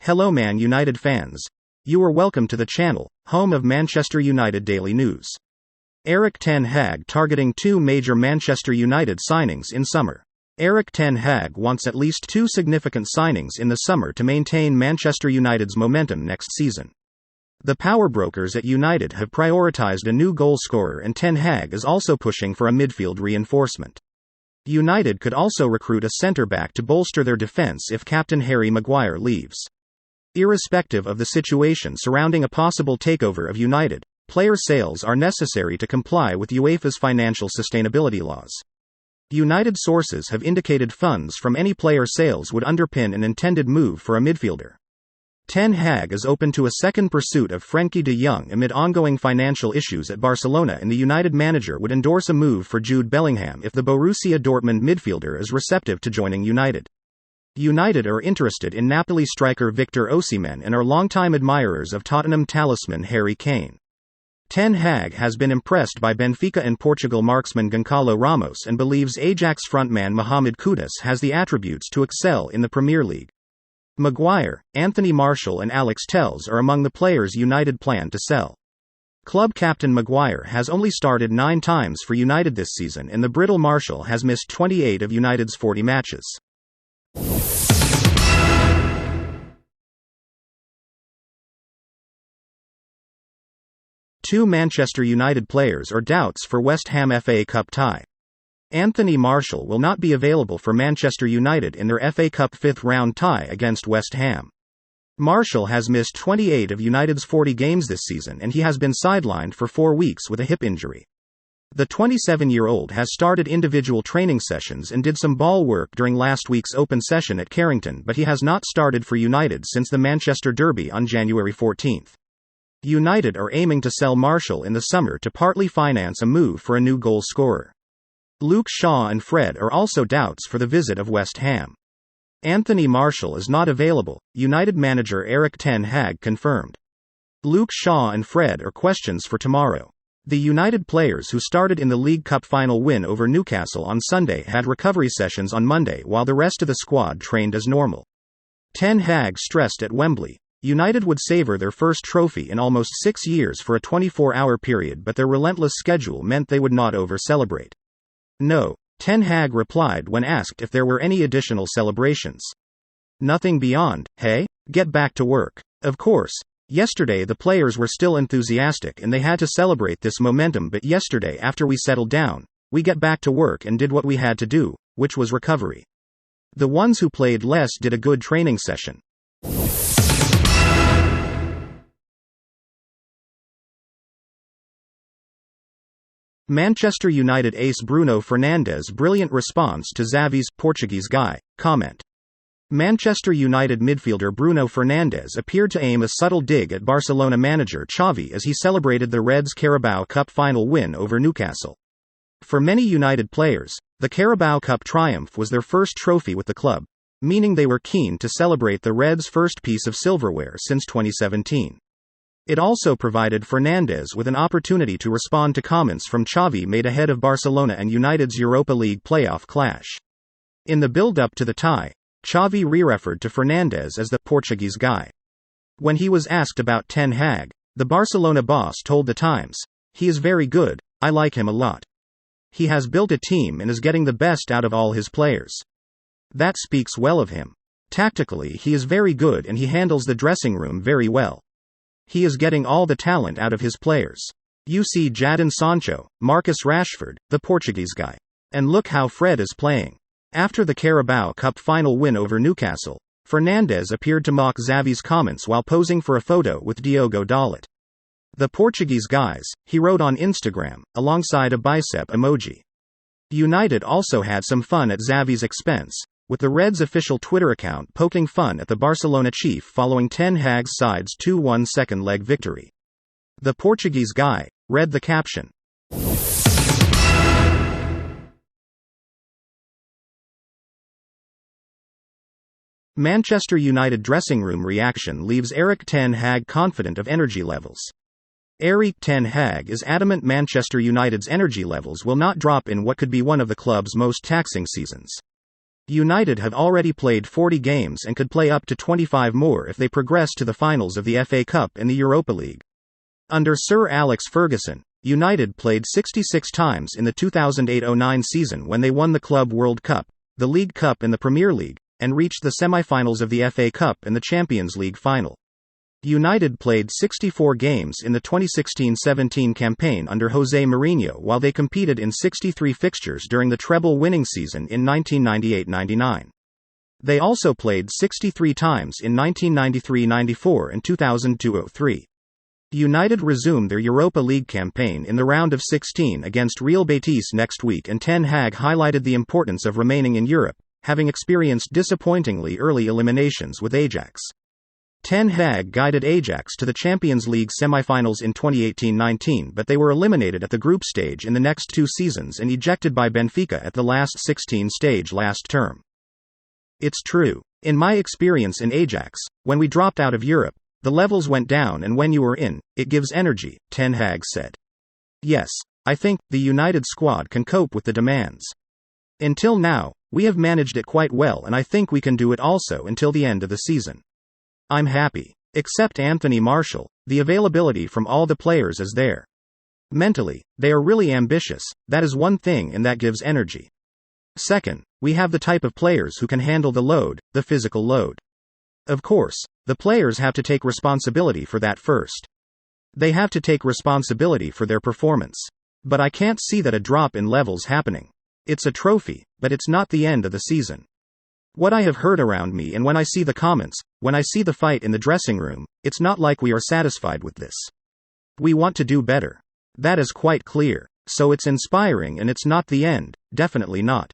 Hello Man United fans. You are welcome to the channel, home of Manchester United Daily News. Erik ten Hag targeting 2 major Manchester United signings in summer. Erik ten Hag wants at least 2 significant signings in the summer to maintain Manchester United's momentum next season. The power brokers at United have prioritised a new goal scorer, and ten Hag is also pushing for a midfield reinforcement. United could also recruit a centre-back to bolster their defence if captain Harry Maguire leaves. Irrespective of the situation surrounding a possible takeover of United, player sales are necessary to comply with UEFA's financial sustainability laws. United sources have indicated funds from any player sales would underpin an intended move for a midfielder. Ten Hag is open to a second pursuit of Frenkie de Jong amid ongoing financial issues at Barcelona, and the United manager would endorse a move for Jude Bellingham if the Borussia Dortmund midfielder is receptive to joining United. United are interested in Napoli striker Victor Osimhen and are longtime admirers of Tottenham talisman Harry Kane. Ten Hag has been impressed by Benfica and Portugal marksman Goncalo Ramos and believes Ajax frontman Mohamed Kudus has the attributes to excel in the Premier League. Maguire, Anthony Martial and Alex Telles are among the players United plan to sell. Club captain Maguire has only started 9 times for United this season, and the brittle Martial has missed 28 of United's 40 matches. Two Manchester United players or doubts for West Ham FA Cup tie. Anthony Martial will not be available for Manchester United in their FA Cup 5th round tie against West Ham. Martial has missed 28 of United's 40 games this season, and he has been sidelined for 4 weeks with a hip injury. The 27-year-old has started individual training sessions and did some ball work during last week's open session at Carrington, but he has not started for United since the Manchester Derby on January 14. United are aiming to sell Martial in the summer to partly finance a move for a new goal scorer. Luke Shaw and Fred are also doubts for the visit of West Ham. Anthony Martial is not available, United manager Erik ten Hag confirmed. Luke Shaw and Fred are questions for tomorrow. The United players who started in the League Cup final win over Newcastle on Sunday had recovery sessions on Monday, while the rest of the squad trained as normal. Ten Hag stressed at Wembley, United would savour their first trophy in almost 6 years for a 24-hour period, but their relentless schedule meant they would not over-celebrate. No, Ten Hag replied when asked if there were any additional celebrations. Nothing beyond, hey, get back to work. Of course, yesterday the players were still enthusiastic and they had to celebrate this momentum, but yesterday after we settled down, we get back to work and did what we had to do, which was recovery. The ones who played less did a good training session. Manchester United ace Bruno Fernandes' brilliant response to Xavi's Portuguese guy comment. Manchester United midfielder Bruno Fernandes appeared to aim a subtle dig at Barcelona manager Xavi as he celebrated the Reds' Carabao Cup final win over Newcastle. For many United players, the Carabao Cup triumph was their first trophy with the club, meaning they were keen to celebrate the Reds' first piece of silverware since 2017. It also provided Fernandes with an opportunity to respond to comments from Xavi made ahead of Barcelona and United's Europa League playoff clash. In the build-up to the tie, Xavi re-referred to Fernandes as the Portuguese guy. When he was asked about Ten Hag, the Barcelona boss told The Times, "He is very good, I like him a lot. He has built a team and is getting the best out of all his players. That speaks well of him. Tactically he is very good and he handles the dressing room very well. He is getting all the talent out of his players. You see Jadon Sancho, Marcus Rashford, the Portuguese guy. And look how Fred is playing." After the Carabao Cup final win over Newcastle, Fernandes appeared to mock Xavi's comments while posing for a photo with Diogo Dalot. "The Portuguese guys," he wrote on Instagram, alongside a bicep emoji. United also had some fun at Xavi's expense, with the Reds' official Twitter account poking fun at the Barcelona chief following Ten Hag's side's 2-1 second-leg victory. "The Portuguese guy," read the caption. Manchester United dressing room reaction leaves Erik ten Hag confident of energy levels. Erik ten Hag is adamant Manchester United's energy levels will not drop in what could be one of the club's most taxing seasons. United have already played 40 games and could play up to 25 more if they progress to the finals of the FA Cup and the Europa League. Under Sir Alex Ferguson, United played 66 times in the 2008-09 season when they won the Club World Cup, the League Cup and the Premier League, and reached the semi-finals of the FA Cup and the Champions League final. United played 64 games in the 2016-17 campaign under José Mourinho while they competed in 63 fixtures during the treble-winning season in 1998-99. They also played 63 times in 1993-94 and 2002-03. United resumed their Europa League campaign in the round of 16 against Real Betis next week, and Ten Hag highlighted the importance of remaining in Europe, having experienced disappointingly early eliminations with Ajax. Ten Hag guided Ajax to the Champions League semi-finals in 2018-19, but they were eliminated at the group stage in the next two seasons and ejected by Benfica at the last 16 stage last term. It's true. In my experience in Ajax, when we dropped out of Europe, the levels went down, and when you are in, it gives energy, Ten Hag said. Yes, I think the United squad can cope with the demands. Until now, we have managed it quite well, and I think we can do it also until the end of the season. I'm happy. Except Anthony Martial, the availability from all the players is there. Mentally, they are really ambitious, that is one thing, and that gives energy. Second, we have the type of players who can handle the load, the physical load. Of course, the players have to take responsibility for that first. They have to take responsibility for their performance. But I can't see that a drop in levels happening. It's a trophy, but it's not the end of the season. What I have heard around me, and when I see the comments, when I see the fight in the dressing room, it's not like we are satisfied with this. We want to do better. That is quite clear. So it's inspiring, and it's not the end, definitely not.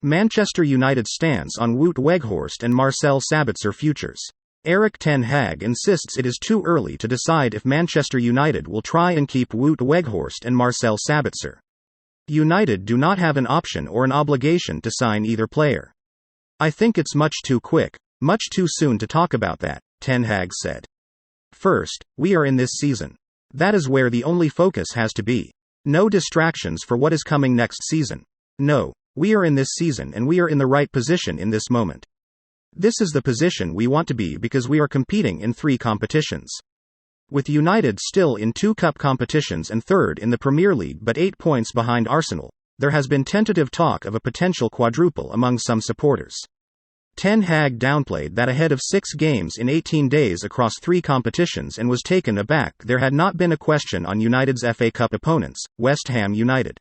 Manchester United's stance on Wout Weghorst and Marcel Sabitzer futures. Erik ten Hag insists it is too early to decide if Manchester United will try and keep Wout Weghorst and Marcel Sabitzer. United do not have an option or an obligation to sign either player. I think it's much too quick, much too soon to talk about that, Ten Hag said. First, we are in this season. That is where the only focus has to be. No distractions for what is coming next season. No, we are in this season, and we are in the right position in this moment. This is the position we want to be because we are competing in 3 competitions. With United still in 2 cup competitions and third in the Premier League but 8 points behind Arsenal, there has been tentative talk of a potential quadruple among some supporters. Ten Hag downplayed that ahead of 6 games in 18 days across 3 competitions and was taken aback there had not been a question on United's FA Cup opponents, West Ham United.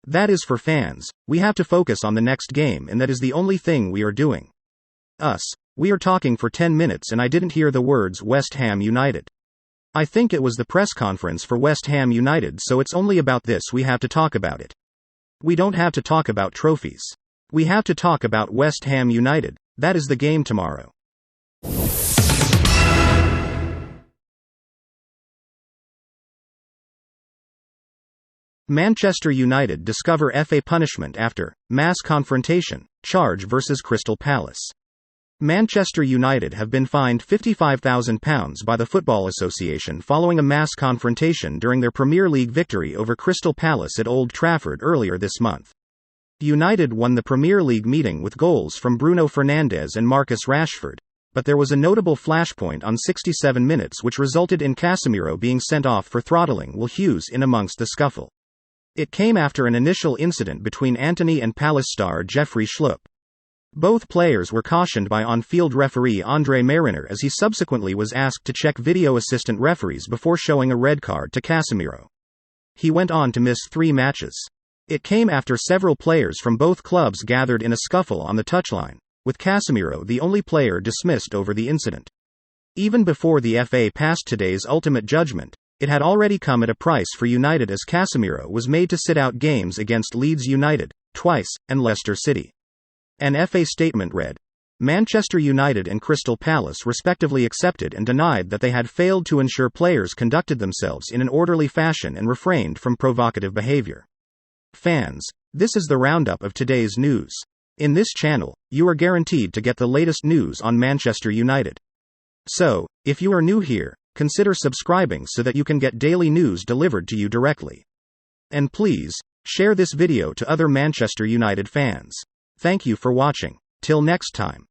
That is for fans, we have to focus on the next game, and that is the only thing we are doing. We are talking for 10 minutes and I didn't hear the words West Ham United. I think it was the press conference for West Ham United, so it's only about this we have to talk about it. We don't have to talk about trophies. We have to talk about West Ham United, that is the game tomorrow. Manchester United discover FA punishment after mass confrontation charge versus Crystal Palace. Manchester United have been fined £55,000 by the Football Association following a mass confrontation during their Premier League victory over Crystal Palace at Old Trafford earlier this month. United won the Premier League meeting with goals from Bruno Fernandes and Marcus Rashford, but there was a notable flashpoint on 67 minutes which resulted in Casemiro being sent off for throttling Will Hughes in amongst the scuffle. It came after an initial incident between Antony and Palace star Jeffrey Schlupp. Both players were cautioned by on-field referee Andre Mariner as he subsequently was asked to check video assistant referees before showing a red card to Casemiro. He went on to miss 3 matches. It came after several players from both clubs gathered in a scuffle on the touchline, with Casemiro the only player dismissed over the incident. Even before the FA passed today's ultimate judgment, it had already come at a price for United as Casemiro was made to sit out games against Leeds United, twice, and Leicester City. An FA statement read, Manchester United and Crystal Palace respectively accepted and denied that they had failed to ensure players conducted themselves in an orderly fashion and refrained from provocative behavior. Fans, this is the roundup of today's news. In this channel, you are guaranteed to get the latest news on Manchester United. So, if you are new here, consider subscribing so that you can get daily news delivered to you directly. And please, share this video to other Manchester United fans. Thank you for watching. Till next time.